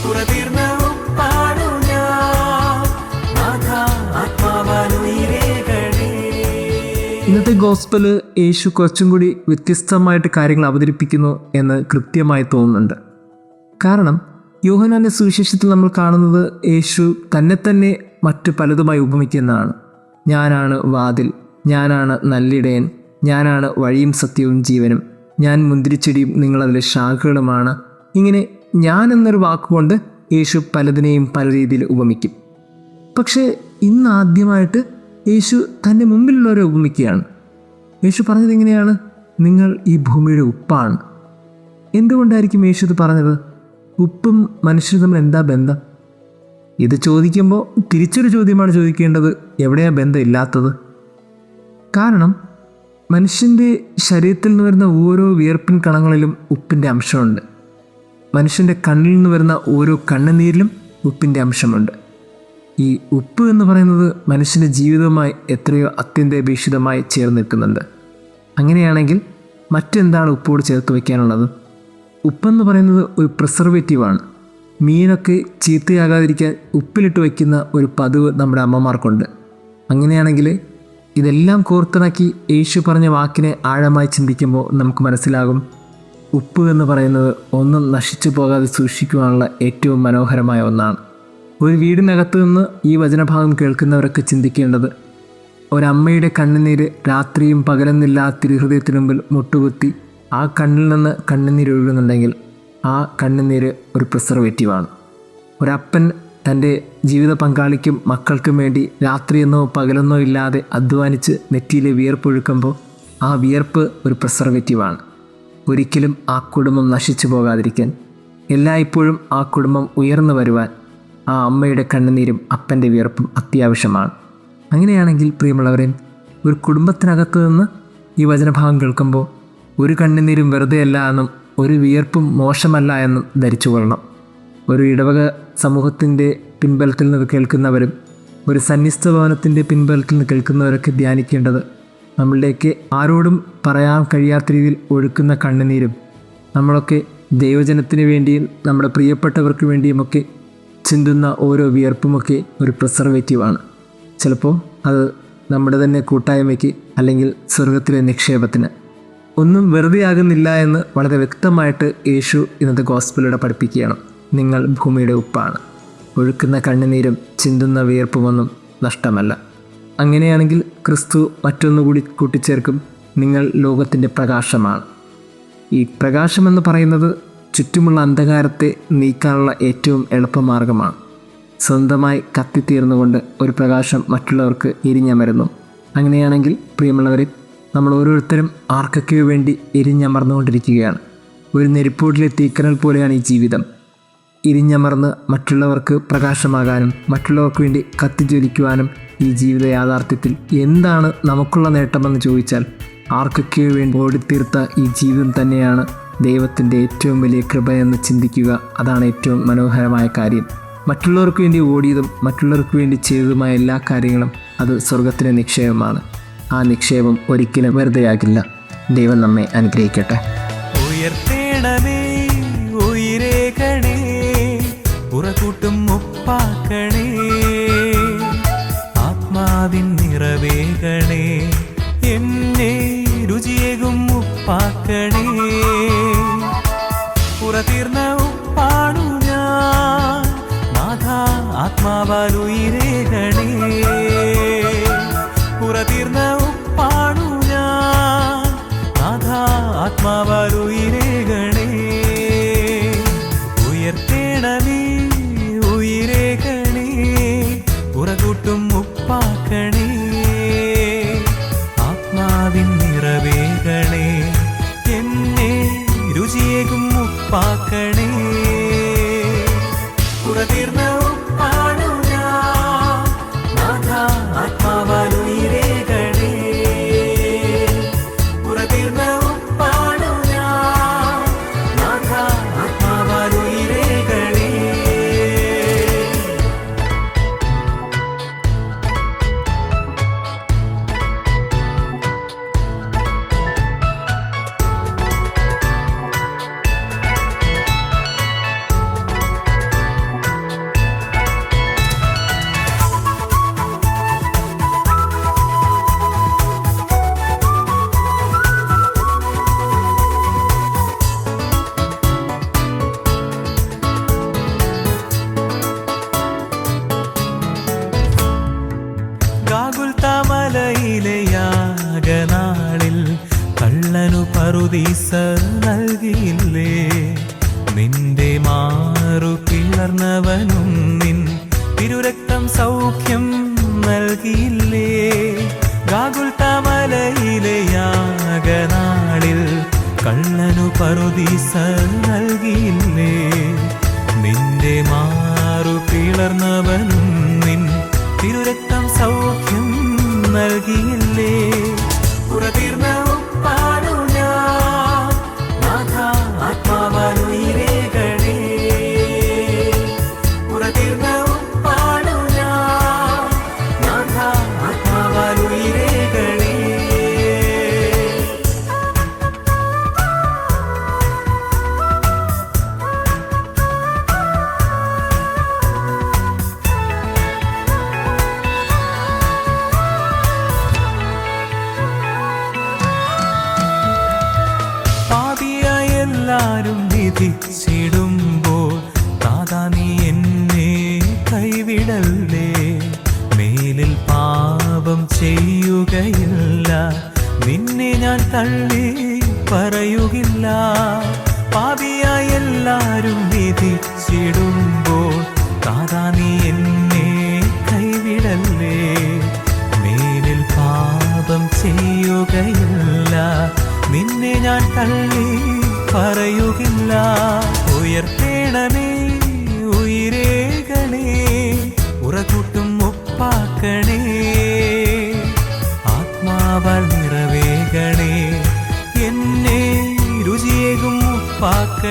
പുറതീർന്ന ഉപ്പാണു ഞാൻ, നാഥ ആത്മാവാനുയിരേകണേ. ഇന്നത്തെ ഗോസ്പല് യേശു കുറച്ചും കൂടി വ്യത്യസ്തമായിട്ട് കാര്യങ്ങൾ അവതരിപ്പിക്കുന്നു എന്ന് കൃത്യമായി തോന്നുന്നുണ്ട്. കാരണം യോഹന്നാന്റെ സുവിശേഷത്തിൽ നമ്മൾ കാണുന്നത് യേശു തന്നെ മറ്റു പലതുമായി ഉപമിക്കുന്നതാണ്. ഞാനാണ് വാതിൽ, ഞാനാണ് നല്ലിടയൻ, ഞാനാണ് വഴിയും സത്യവും ജീവനും, ഞാൻ മുന്തിരിച്ചെടിയും നിങ്ങളതിലെ ശാഖകളുമാണ്. ഇങ്ങനെ ഞാൻ എന്നൊരു വാക്കുകൊണ്ട് യേശു പലതിനെയും പല രീതിയിൽ ഉപമിക്കും. പക്ഷേ ഇന്ന് ആദ്യമായിട്ട് യേശു തൻ്റെ മുമ്പിലുള്ളവരെ ഉപമിക്കുകയാണ്. യേശു പറഞ്ഞത് ഇങ്ങനെയാണ്: നിങ്ങൾ ഈ ഭൂമിയുടെ ഉപ്പാണ്. എന്തുകൊണ്ടായിരിക്കും യേശു ഇത് പറഞ്ഞത്? ഉപ്പും മനുഷ്യരും തമ്മിൽ എന്താ ബന്ധം? ഇത് ചോദിക്കുമ്പോൾ തിരിച്ചൊരു ചോദ്യമാണ് ചോദിക്കേണ്ടത്: എവിടെയാണ് ബന്ധം ഇല്ലാത്തത്? കാരണം മനുഷ്യൻ്റെ ശരീരത്തിൽ നിന്ന് വരുന്ന ഓരോ വിയർപ്പിൻ കണങ്ങളിലും ഉപ്പിൻ്റെ അംശമുണ്ട്. മനുഷ്യൻ്റെ കണ്ണിൽ നിന്ന് വരുന്ന ഓരോ കണ്ണുനീരിലും ഉപ്പിൻ്റെ അംശമുണ്ട്. ഈ ഉപ്പ് എന്ന് പറയുന്നത് മനുഷ്യൻ്റെ ജീവിതവുമായി എത്രയോ അത്യന്താപേക്ഷിതമായി ചേർന്ന് നിൽക്കുന്നുണ്ട്. അങ്ങനെയാണെങ്കിൽ മറ്റെന്താണ് ഉപ്പോട് ചേർത്ത് വയ്ക്കാനുള്ളത്? ഉപ്പെന്ന് പറയുന്നത് ഒരു പ്രിസർവേറ്റീവാണ്. മീനൊക്കെ ചീത്തയാകാതിരിക്കാൻ ഉപ്പിലിട്ട് വയ്ക്കുന്ന ഒരു പതിവ് നമ്മുടെ അമ്മമാർക്കുണ്ട്. അങ്ങനെയാണെങ്കിൽ ഇതെല്ലാം കോർത്തിണക്കി യേശു പറഞ്ഞ വാക്കിനെ ആഴമായി ചിന്തിക്കുമ്പോൾ നമുക്ക് മനസ്സിലാകും, ഉപ്പ് എന്ന് പറയുന്നത് ഒന്നും നശിച്ചു പോകാതെ സൂക്ഷിക്കുവാനുള്ള ഏറ്റവും മനോഹരമായ ഒന്നാണ്. ഒരു വീടിനകത്ത് നിന്ന് ഈ വചനഭാഗം കേൾക്കുന്നവരൊക്കെ ചിന്തിക്കേണ്ടത്, ഒരമ്മയുടെ കണ്ണുനീര് രാത്രിയും പകലെന്നില്ലാത്ത തിരുഹൃദയത്തിന് മുമ്പിൽ മുട്ടുകുത്തി ആ കണ്ണിൽ നിന്ന് കണ്ണുനീര് ഒഴുകുന്നുണ്ടെങ്കിൽ ആ കണ്ണുനീര് ഒരു പ്രിസർവേറ്റീവാണ്. ഒരപ്പൻ തൻ്റെ ജീവിത പങ്കാളിക്കും മക്കൾക്കും വേണ്ടി രാത്രിയെന്നോ പകലെന്നോ ഇല്ലാതെ അധ്വാനിച്ച് നെറ്റിയിലെ വിയർപ്പൊഴുക്കുമ്പോൾ ആ വിയർപ്പ് ഒരു പ്രിസർവേറ്റീവാണ്. ഒരിക്കലും ആ കുടുംബം നശിച്ചു പോകാതിരിക്കാൻ, എല്ലായ്പ്പോഴും ആ കുടുംബം ഉയർന്നു വരുവാൻ ആ അമ്മയുടെ കണ്ണുനീരും അപ്പൻ്റെ വിയർപ്പും അത്യാവശ്യമാണ്. അങ്ങനെയാണെങ്കിൽ പ്രിയമുള്ളവരെ, ഒരു കുടുംബത്തിനകത്ത് നിന്ന് ഈ വചനഭാഗം കേൾക്കുമ്പോൾ ഒരു കണ്ണുനീരും വെറുതെയല്ല എന്നും ഒരു വിയർപ്പും മോശമല്ല എന്നും ധരിച്ചു കൊള്ളണം. ഒരു ഇടവക സമൂഹത്തിൻ്റെ പിൻബലത്തിൽ നിന്ന് കേൾക്കുന്നവരും ഒരു സന്യസ്ത ഭവനത്തിൻ്റെ പിൻബലത്തിൽ നിന്ന് കേൾക്കുന്നവരൊക്കെ ധ്യാനിക്കേണ്ടത്, നമ്മളുടെയൊക്കെ ആരോടും പറയാൻ കഴിയാത്ത രീതിയിൽ ഒഴുക്കുന്ന കണ്ണുനീരും നമ്മളൊക്കെ ദൈവജനത്തിന് വേണ്ടിയും നമ്മുടെ പ്രിയപ്പെട്ടവർക്ക് വേണ്ടിയുമൊക്കെ ചിന്തുന്ന ഓരോ വിയർപ്പുമൊക്കെ ഒരു പ്രിസർവേറ്റീവാണ്. ചിലപ്പോൾ അത് നമ്മുടെ തന്നെ കൂട്ടായ്മയ്ക്ക് അല്ലെങ്കിൽ സ്വർഗത്തിലെ നിക്ഷേപത്തിന് ഒന്നും വെറുതെ ആകുന്നില്ല എന്ന് വളരെ വ്യക്തമായിട്ട് യേശു ഇന്നത്തെ ഗോസ്പലിലൂടെ പഠിപ്പിക്കുകയാണ്. നിങ്ങൾ ഭൂമിയുടെ ഉപ്പാണ്. ഒഴുക്കുന്ന കണ്ണുനീരും ചിന്തുന്ന വിയർപ്പുമൊന്നും നഷ്ടമല്ല. അങ്ങനെയാണെങ്കിൽ ക്രിസ്തു മറ്റൊന്നുകൂടി കൂട്ടിച്ചേർക്കും, നിങ്ങൾ ലോകത്തിൻ്റെ പ്രകാശമാണ്. ഈ പ്രകാശമെന്ന് പറയുന്നത് ചുറ്റുമുള്ള അന്ധകാരത്തെ നീക്കാനുള്ള ഏറ്റവും എളുപ്പമാർഗമാണ്. സ്വന്തമായി കത്തിത്തീർന്നുകൊണ്ട് ഒരു പ്രകാശം മറ്റുള്ളവർക്ക് എരിഞ്ഞമരുന്നു. അങ്ങനെയാണെങ്കിൽ പ്രിയമുള്ളവരെ, നമ്മൾ ഓരോരുത്തരും ആർക്കൊക്കെയോ വേണ്ടി എരിഞ്ഞമർന്നുകൊണ്ടിരിക്കുകയാണ്. ഒരു നെരിപ്പൂട്ടിലെ തീക്കനൽ പോലെയാണ് ഈ ജീവിതം. ഇരിഞ്ഞമർന്ന് മറ്റുള്ളവർക്ക് പ്രകാശമാകാനും മറ്റുള്ളവർക്ക് വേണ്ടി കത്തിജ്വലിക്കുവാനും ഈ ജീവിത യാഥാർത്ഥ്യത്തിൽ എന്താണ് നമുക്കുള്ള നേട്ടമെന്ന് ചോദിച്ചാൽ, ആർക്കൊക്കെയോ വേണ്ടി ഓടിത്തീർത്ത ഈ ജീവിതം തന്നെയാണ് ദൈവത്തിൻ്റെ ഏറ്റവും വലിയ കൃപയെന്ന് ചിന്തിക്കുക. അതാണ് ഏറ്റവും മനോഹരമായ കാര്യം. മറ്റുള്ളവർക്ക് വേണ്ടി ഓടിയതും മറ്റുള്ളവർക്ക് വേണ്ടി ചെയ്തതുമായ എല്ലാ കാര്യങ്ങളും അത് സ്വർഗത്തിലെ നിക്ഷേപമാണ്. ആ നിക്ഷേപം ഒരിക്കലും വെറുതെയാകില്ല. ദൈവം നമ്മെ അനുഗ്രഹിക്കട്ടെ. ഉയർത്തേണമേ ഉയരേകണേ, പുറകൂട്ടും ഉപ്പാക്കണേ, ആത്മാവിൻ നിറവേകണേ, എന്നെ രുചിയേകും ഉപ്പാക്കണേ. പുറതീർന്ന ഉപ്പാണു ഞാൻ, നാഥ ആത്മാവാലുയിരേകണേ. പുറതീർന്ന ഉപ്പാണു ഞാൻ, നാഥ ആത്മാവാലുയിരേകണേ. ഉയർത്തേണമേ ഉയരേകണേ, പുറകൂട്ടും ഉപ്പാക്കണേ, ആത്മാവിൻ നിറവേകണേ, എന്നെ രുചിയേകും ഉപ്പാക്കണേ. പുറതീർന്ന ഉപ്പാണു ഞാൻ, നാഥ ആത്മാവാലുയിരേകണേ. പുറതീർന്ന ഉപ്പാണു ഞാൻ, നാഥ ആത്മാവാലുയിരേകണേ. പറുദീസ നൽകിയില്ലേ. നിന്റെ മാറു പിളർന്നവനും നിൻ തിരുരക്തം സൗഖ്യം നൽകിയില്ലേ. ഗാഗുൽത്താമലയിലെ യാഗനാളിൽ കള്ളനു പറുദീസ നൽകിയില്ലേ. നിന്റെ മാറു പിളർന്നവനും നിൻ തിരുരക്തം സൗഖ്യം നൽകിയില്ലേ. പുറതീർന്ന ഉപ്പാണു ഞാൻ നാഥ, ആത്മാവാനുയിരേകണേ. പുറതീർന്ന ഉപ്പാണു ഞാൻ നാഥ, ആത്മാവാനുയിരേകണേ. എല്ലാരും വിധിച്ചിടുമ്പോൾ താതാ നീ എന്നെ കൈവിടല്ലേ. മേലിൽ പാപം ചെയ്യുകയില്ല, നിന്നെ ഞാൻ തള്ളി പറയുകില്ല. പാപിയായി എല്ലാരും വിധിച്ചിടുമ്പോൾ താതാ നീ എന്നെ കൈവിടല്ലേ. മേലിൽ പാപം ചെയ്യുകയില്ല, നിന്നെ ഞാൻ തള്ളി പറയുകില്ല. ഉയർത്തേണമേ ഉയിരേകണേ, ഉറകൂട്ടും ഉപ്പാക്കണേ. ആത്മാവാൽ നിറവേകണേ, എന്നെ രുചിയേകും ഉപ്പാക്ക